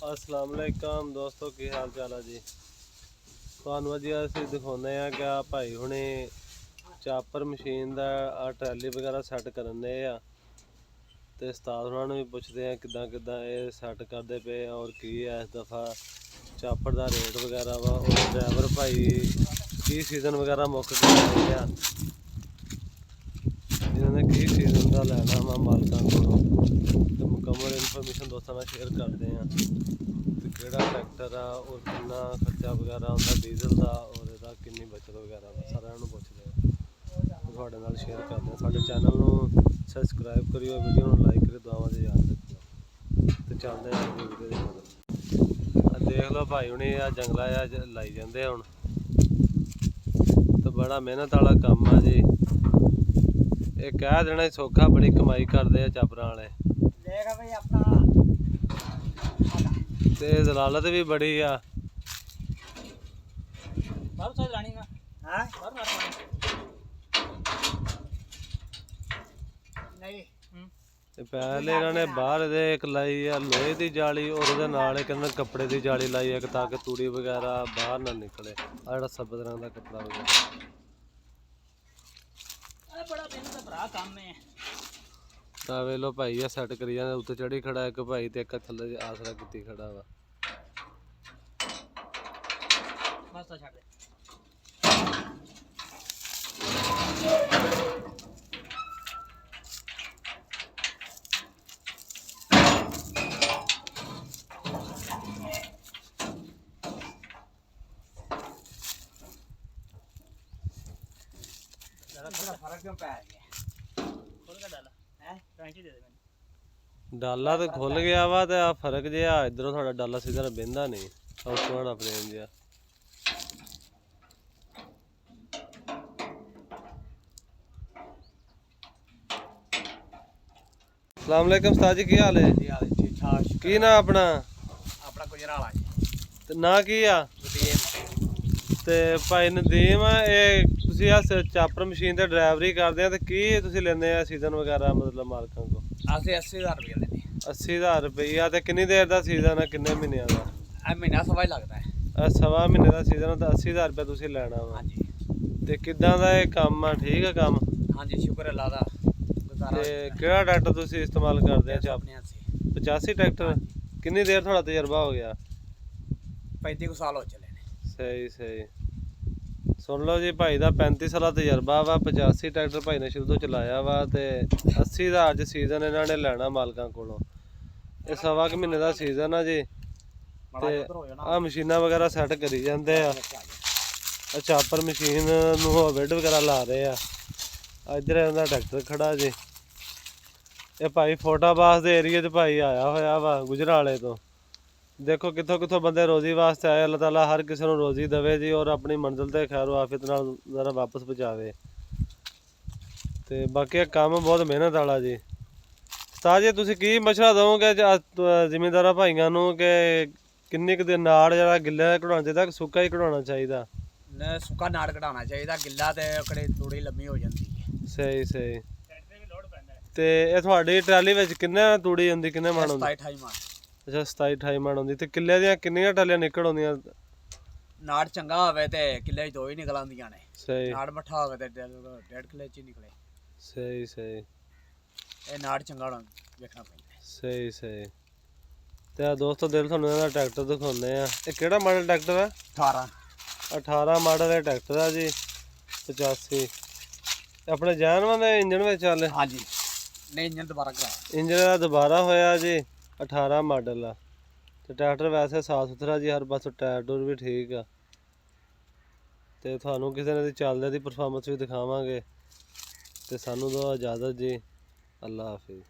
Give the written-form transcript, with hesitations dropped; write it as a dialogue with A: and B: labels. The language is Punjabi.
A: अस्सलाम वालेकुम दोस्तों, की हाल चाल है जी। ਤੁਹਾਨੂੰ ਅੱਜ ਅਸੀਂ ਦਿਖਾਉਂਦੇ ਆ ਕਿ ਆ ਭਾਈ ਹੁਣੇ ਚਾਪਰ ਮਸ਼ੀਨ ਦਾ ਟਰਾਲੀ ਵਗੈਰਾ ਸੈੱਟ ਕਰਨ ਦੇ ਆ ਤੇ ਉਸਤਾਦ ਉਹਨਾਂ ਨੂੰ ਵੀ ਪੁੱਛਦੇ ਆ ਕਿਦਾਂ ਕਿਦਾਂ ਇਹ ਸੈੱਟ ਕਰਦੇ ਪਏ ਔਰ ਕੀ ਹੈ ਇਸ ਦਫਾ ਚਾਪਰ ਦਾ ਰੇਟ ਵਗੈਰਾ ਵਾ ਔਰ ਡਰਾਈਵਰ ਭਾਈ ਕੀ ਸੀਜ਼ਨ ਵਗੈਰਾ ਮੁੱਕ ਗਏ ਆ ਜਿਨ੍ਹਾਂ ਨੇ ਕੀ ਸੀਜ਼ਨ ਦਾ ਲੈਣਾ ਵਾ ਮਾਲਕਾਂ ਕੋਲੋਂ ਤੇ ਮੁਕੰਮਲ ਇਨਫੋਰਮੇਸ਼ਨ ਦੋਸਤਾਂ ਨਾਲ ਸ਼ੇਅਰ ਕਰਦੇ ਆ। ਕਿਹੜਾ ट्रैक्टर आ और कितना खर्चा वगैरह आता डीजल का और ਇਹਦਾ कितनी बचत वगैरह सारिਆਂ ਨੂੰ ਪੁੱਛਦੇ ਆ ਤੁਹਾਡੇ ਨਾਲ ਸ਼ੇਅਰ ਕਰਦੇ ਆ। ਸਾਡੇ ਚੈਨਲ ਨੂੰ ਸਬਸਕ੍ਰਾਈਬ ਕਰਿਓ, ਵੀਡੀਓ ਨੂੰ ਲਾਈਕ ਕਰਿਓ, ਦੁਆਵਾਂ ਦੇ ਯਾਦ ਰੱਖਿਓ ਤੇ ਚੱਲਦੇ ਆ ਵੀਡੀਓ ਦੇ ਨਾਲ। ਦੇਖ ਲਓ ਭਾਈ ਹੁਣੇ ਆ ਜੰਗਲਾ ਆ ਲਾਈ ਜਾਂਦੇ ਹੁਣ ਤੇ ਬੜਾ ਮਿਹਨਤ ਵਾਲਾ ਕੰਮ ਆ ਜੀ। ਇਹ ਕਹਿ ਦੇਣਾ ਸੌਖਾ, ਬੜੀ ਕਮਾਈ ਕਰਦੇ ਆ ਚਾਪਰਾਂ ਵਾਲੇ।
B: ਦੇਖ ਬਈ ਆਪਣਾ
A: ਤੇ ਜ਼ਲਾਲਤ ਵੀ ਬੜੀ ਆ।
B: ਬਾਹਰ ਸਾਈਡ ਲਾਣੀ ਨਾ ਹਾਂ ਬਾਹਰ ਨਹੀਂ
A: ਤੇ ਪਹਿਲੇ ਇਹਨਾਂ ਨੇ ਬਾਹਰ ਦੇ ਇੱਕ ਲਾਈ ਆ ਲੋਹੇ ਦੀ ਜਾਲੀ ਔਰ ਉਹਦੇ ਨਾਲ ਇੱਕ ਇਹਨਾਂ ਕੱਪੜੇ ਦੀ ਜਾਲੀ ਲਾਈ ਆ ਤਾਂ ਕਿ ਤੂੜੀ ਵਗੈਰਾ ਬਾਹਰ ਨਾ ਨਿਕਲੇ। ਆ ਜਿਹੜਾ ਸਬਜ਼ ਰੰਗ ਦਾ ਕੱਪੜਾ ਵਗੈਰਾ
B: ਇਹ ਬੜਾ ਮਿਹਨਤ ਦਾ ਭਰਾ ਕੰਮ ਹੈ।
A: ਤਾਂ ਵੇ ਲੋ ਭਾਈ ਆ ਸੈੱਟ ਕਰੀ ਜਾਂਦੇ, ਉੱਤੇ ਚੜੀ ਖੜਾ ਇੱਕ ਭਾਈ ਤੇ ਇੱਕ ਥੱਲੇ ਆਸਰਾ ਕੀਤੀ ਖੜਾ ਵਾ।
B: ਬਸ ਤਾਂ ਛੱਡ ਦੇ। थोड़ा फर्क क्यों पै गया? खोल का डाला है ट्वेंटी दे दे मैंने।
A: ਡਾਲਾ ਤੇ ਖੁੱਲ ਗਿਆ ਵਾ ਤੇ ਆ ਫਰਕ ਜਿਹਾ ਇਧਰੋਂ ਤੁਹਾਡਾ ਡਾਲਾ ਸਿੱਧਾ ਬਹਿੰਦਾ ਨਹੀਂ ਉੱਤੋਂ ਵਾਲਾ ਫਰੇਮ ਜਿਹਾ। अस्सलाम वालेकुम उस्ताद जी, की हाल है?
B: जी हाल ठीक ठाक।
A: की ना अपना
B: अपना गुजराला जी
A: ਤੇ ਨਾ ਕੀ ਆ ਤੇ ਭਾਈ ਨਦੀਮ ਇਹ ਤੁਸੀਂ ਆ ਚਾਪਰ ਮਸ਼ੀਨ ਤੇ ਡਰਾਈਵਰੀ ਕਰਦੇ ਆ ਤੇ ਕੀ ਤੁਸੀਂ ਲੈਂਦੇ ਆ ਸੀਜ਼ਨ ਵਗੈਰਾ ਮਤਲਬ ਮਾਲਕਾਂ ਕੋ?
B: ਅਸੀਂ 80000 ਰੁਪਏ ਲੈਂਦੇ
A: 80000 ਰੁਪਈਆ। ਤੇ ਕਿੰਨੀ ਦੇਰ ਦਾ ਸੀਜ਼ਨ ਆ, ਕਿੰਨੇ ਮਹੀਨਿਆਂ ਦਾ?
B: ਆ ਮਹੀਨਾ ਸਵਾ ਹੀ ਲੱਗਦਾ ਹੈ।
A: ਆ ਸਵਾ ਮਹੀਨੇ ਦਾ ਸੀਜ਼ਨ ਤਾਂ 80000 ਰੁਪਏ ਤੁਸੀਂ ਲੈਣਾ ਵਾ।
B: ਹਾਂਜੀ
A: ਤੇ ਕਿੱਦਾਂ ਦਾ ਇਹ ਕੰਮ ਆ, ਠੀਕ ਆ ਕੰਮ?
B: ਹਾਂਜੀ ਸ਼ੁਕਰ ਅੱਲਾ ਦਾ। ਗੁਜ਼ਾਰਾ
A: ਤੇ ਕਿਹੜਾ ਟਰੈਕਟਰ ਤੁਸੀਂ ਇਸਤੇਮਾਲ ਕਰਦੇ ਆ?
B: ਆਪਣੇ ਅਸੀਂ
A: 85 ਟਰੈਕਟਰ। ਕਿੰਨੀ ਦੇਰ ਤੁਹਾਡਾ ਤਜਰਬਾ ਹੋ ਗਿਆ?
B: 35 ਸਾਲ ਹੋ ਚਲੇ ਨੇ।
A: ਸਹੀ ਸਹੀ ਸੁਣ ਲਓ ਜੀ, ਭਾਈ ਦਾ 35 ਸਾਲਾ ਤਜਰਬਾ ਵਾ। 85 ਟਰੈਕਟਰ ਭਾਈ ਨੇ ਸ਼ੁਰੂ ਤੋਂ ਚਲਾਇਆ ਵਾ ਤੇ 80000 ਚ ਸੀਜ਼ਨ ਇਹਨਾਂ ਨੇ ਲੈਣਾ ਮਾਲਕਾਂ ਕੋਲੋਂ। ਇਹ ਸਵਾ ਕੁ ਮਹੀਨੇ ਦਾ ਸੀਜ਼ਨ ਆ ਜੀ। ਤੇ ਆ ਮਸ਼ੀਨਾਂ ਵਗੈਰਾ ਸੈੱਟ ਕਰੀ ਜਾਂਦੇ ਆ। ਚਾਪਰ ਮਸ਼ੀਨ ਨੂੰ ਵੈਡ ਵਗੈਰਾ ਲਾ ਰਹੇ ਆ। ਇੱਧਰ ਇਹਦਾ ਟਰੈਕਟਰ ਖੜਾ ਜੀ। ਇਹ ਭਾਈ ਫੋਟਾਬਾਸ ਦੇ ਏਰੀਏ 'ਚ ਭਾਈ ਆਇਆ ਹੋਇਆ ਵਾ ਗੁਜਰਾਲੇ ਤੋਂ। ਦੇਖੋ ਕਿੱਥੋਂ ਕਿੱਥੋਂ ਬੰਦੇ ਰੋਜ਼ੀ ਵਾਸਤੇ ਆਏ। ਅੱਲਾਹ ਤਾਲਾ ਹਰ ਕਿਸੇ ਨੂੰ ਰੋਜ਼ੀ ਦੇਵੇ ਜੀ ਔਰ ਆਪਣੀ ਮੰਜ਼ਿਲ ਤੇ ਖੈਰ ਆਫੀਅਤ ਨਾਲ ਜ਼ਰਾ ਵਾਪਸ ਪਹੁੰਚਾਵੇ। ਤੇ ਬਾਕੀ ਕੰਮ ਬਹੁਤ ਮਿਹਨਤ ਵਾਲਾ ਜੀ। ਉਸਤਾਦ ਜੀ ਤੁਸੀਂ ਕੀ ਮਸ਼ਵਰਾ ਦਿਓਗੇ ਜ਼ਿਮੀਂਦਾਰਾਂ ਭਾਈਆਂ ਨੂੰ ਕਿ ਕਿੰਨੀ ਕੁ ਦਿਨ ਨਾੜ ਜਿਹੜਾ ਗਿੱਲਾ ਕਢਾਉਣਾ ਚਾਹੀਦਾ ਕਿ ਸੁੱਕਾ ਹੀ ਕਢਾਉਣਾ ਚਾਹੀਦਾ?
B: ਨਾ ਸੁੱਕਾ ਨਾੜ ਕਢਾਉਣਾ ਚਾਹੀਦਾ, ਗਿੱਲਾ ਤੇ ਅਕੜੇ ਥੋੜੀ ਲੰਮੀ ਹੋ ਜਾਂਦੀ ਹੈ।
A: ਸਹੀ ਸਹੀ। ਤੇ ਇਹ ਤੁਹਾਡੀ ਟਰਾਲੀ ਵਿੱਚ ਕਿੰਨੇ ਤੂੜੀ ਹੁੰਦੀ, ਕਿੰਨੇ ਮਣ ਹੁੰਦੀ?
B: 27 28 ਮਣ।
A: ਅੱਛਾ 27 28 ਮਣ ਹੁੰਦੀ। ਤੇ ਕਿੱਲੇ ਦੀਆਂ ਕਿੰਨੀਆਂ ਟਰਾਲੀਆਂ ਨਿਕਲ ਆਉਂਦੀਆਂ?
B: ਨਾੜ ਚੰਗਾ ਹੋਵੇ ਤੇ ਕਿੱਲੇ 'ਚ 2 ਹੀ ਨਿਕਲ ਆਉਂਦੀਆਂ ਨੇ।
A: ਸਹੀ।
B: ਨਾੜ ਮੱਠਾ ਹੋਵੇ ਤੇ 1.5 ਕਿੱਲੇ 'ਚ ਹੀ ਨਿਕਲੇ।
A: ਸਹੀ ਸਹੀ।
B: ਇਹ ਨਾੜ ਚੰਗਾ ਹੋਣਾ ਵੇਖਣਾ ਪੈਂਦਾ।
A: ਸਹੀ ਸਹੀ। ਤੇ ਆ ਦੋਸਤੋ ਦਿਲ ਤੁਹਾਨੂੰ ਇਹਦਾ ਟਰੈਕਟਰ ਦਿਖਾਉਂਦੇ ਆ। ਇਹ ਕਿਹੜਾ ਮਾਡਲ ਟਰੈਕਟਰ ਆ? 18 ਮਾਡਲ ਇਹ ਟਰੈਕਟਰ ਆ ਜੀ। 85 ਆਪਣੇ ਜਾਨਵਾਂ ਦੇ ਇੰਜਨ ਵਿੱਚ ਚੱਲ।
B: ਹਾਂਜੀ ਨਹੀਂ ਇੰਜਨ ਦੁਬਾਰਾ ਕਰਾਇਆ।
A: ਇੰਜਨ ਦਾ ਦੁਬਾਰਾ ਹੋਇਆ ਜੀ। 18 ਮਾਡਲ ਆ ਤੇ ਟਰੈਕਟਰ ਵੈਸੇ ਸਾਫ ਸੁਥਰਾ ਜੀ, ਹਰ ਪਾਸੋਂ ਟਾਇਰ ਟੂਰ ਵੀ ਠੀਕ ਆ। ਤੇ ਤੁਹਾਨੂੰ ਕਿਸੇ ਨੇ ਦੀ ਚੱਲਦੇ ਦੀ ਪਰਫਾਰਮੈਂਸ ਵੀ ਦਿਖਾਵਾਂਗੇ। ਤੇ ਸਾਨੂੰ ਦਿਓ ਇਜਾਜ਼ਤ ਜੀ। ਅੱਲਾ ਹਾਫਿਜ਼।